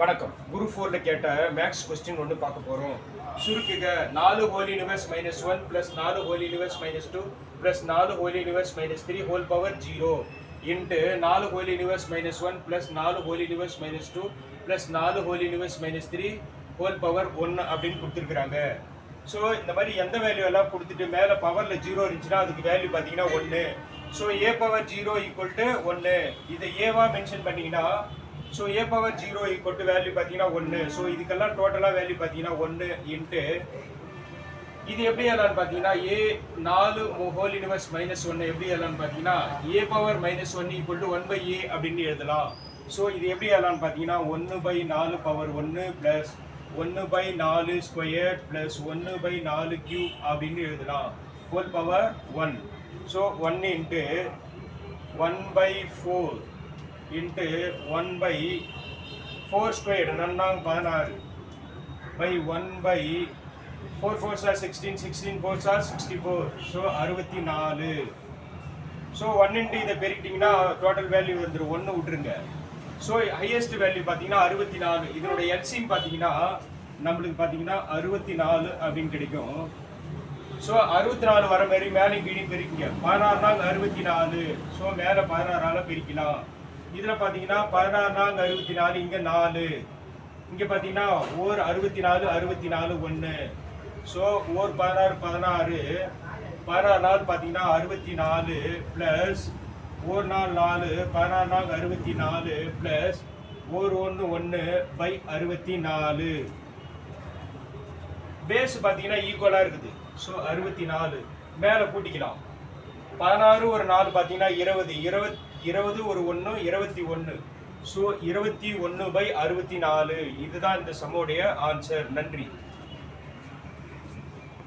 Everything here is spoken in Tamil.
வணக்கம். குரு 4ல கேட்ட மேக்ஸ் கொஸ்டின் ஒன்று பார்க்க போகிறோம். சுருக்குக 4 whole universe -1 plus 4 whole universe -2 plus 4 whole universe -3 whole power 0 into 4 whole universe -1 plus 4 whole universe -2 plus 4 whole universe -3 whole power 1 அப்படின்னு கொடுத்துருக்குறாங்க. ஸோ இந்த மாதிரி எந்த வேல்யூ எல்லாம் கொடுத்துட்டு மேலே பவரில் 0 இருந்துச்சுன்னா அதுக்கு வேல்யூ பார்த்தீங்கன்னா 1. So a power 0 equal to 1. இதை ஏவா மென்ஷன் பண்ணிங்கன்னா so a power 0 equal to value பார்த்தீங்கன்னா 1. ஸோ இதுக்கெல்லாம் டோட்டலாக வேல்யூ பார்த்தீங்கன்னா 1 இன்ட்டு இது எப்படி எல்லாம் பார்த்தீங்கன்னா ஏ 4 ஹோல் யூனிவர்ஸ் -1 எப்படி எல்லாம் பார்த்தீங்கன்னா a power -1 equal to 1/a அப்படின்னு எழுதலாம். ஸோ இது எப்படி எல்லாம் பார்த்தீங்கன்னா 1/4 power 1 plus 1/4 square plus 1/4 cube அப்படின்னு எழுதலாம். Whole power 1. So 1 into 1/4 into 1/4 square 16 by 1/4 4s are 16 16 4s are 64. So 64. So 1 into இதை பெருக்கிட்டிங்கன்னா டோட்டல் வேல்யூ வந்துடும். 1 விட்டுருங்க. ஸோ ஹையஸ்ட் வேல்யூ பார்த்தீங்கன்னா 64. இதனோட எல்சிஎம் பார்த்தீங்கன்னா நம்மளுக்கு பார்த்தீங்கன்னா 64 அப்படின்னு கிடைக்கும். ஸோ 64 வர மாதிரி மேலே கீழே பெருக்கிங்க. 16 நாங்க 64. ஸோ மேலே 16ஆல் பெருக்கலாம். இதில் பார்த்தீங்கன்னா 16 நாங்க 64, இங்கே 4, இங்கே பார்த்தீங்கன்னா ஓர் 64 64 1. ஸோ ஓர் 16 16 16 நாள் பார்த்தீங்கன்னா 64 ப்ளஸ் ஓர் நாள் 4 16 நாள் 64 ப்ளஸ் ஓர் 1 1 பை 64. பேஸ் பார்த்தீங்கன்னா ஈக்குவலாக இருக்குது. ஸோ 64 மேலே கூட்டிக்கலாம். 16 ஒரு 4 பார்த்தீங்கன்னா 20 20 ஒரு 1 21. ஸோ 21/64. இதுதான் இந்த சம்முடைய ஆன்சர். நன்றி.